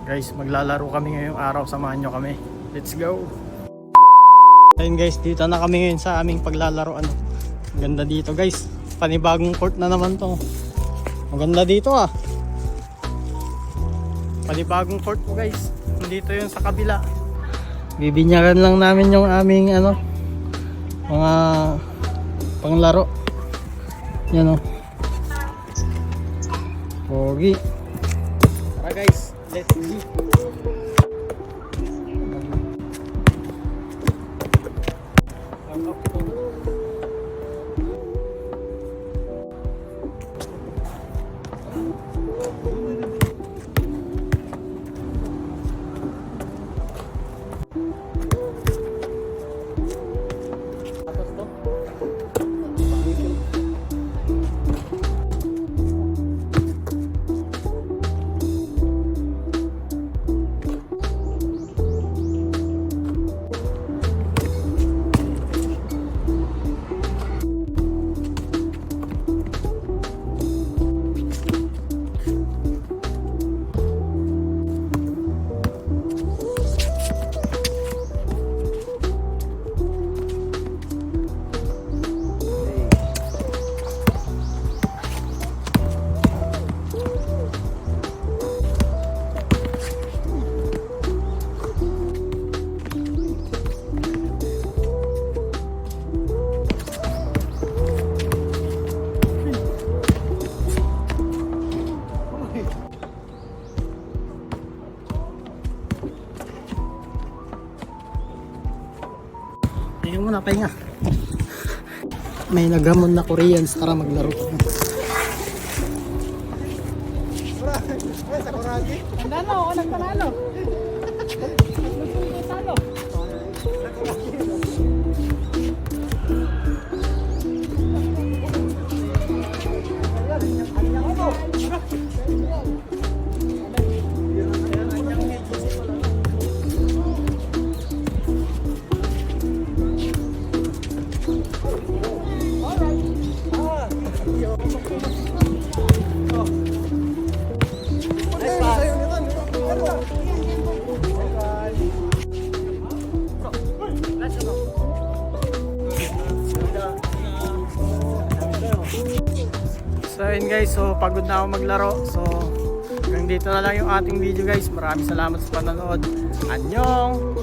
Guys, maglalaro kami ngayong araw, samahan nyo kami. Let's go! Ayun guys, dito na kami ngayon sa aming paglalaroan. Maganda dito guys, panibagong court na naman to. Maganda dito ah. Panibagong court po guys. Dito yun sa kabila. Bibinyagan lang namin yung aming mga panglaro. Yan o. Pogi. Tara guys, let's go. Tingnan mo na, pahinga. May naghamon na Koreans, tara maglaro. Nagtalo ako, nagtalo. So yun guys, so pagod na ako maglaro. So hanggang dito na lang yung ating video guys. Maraming salamat sa panonood. Annyeong!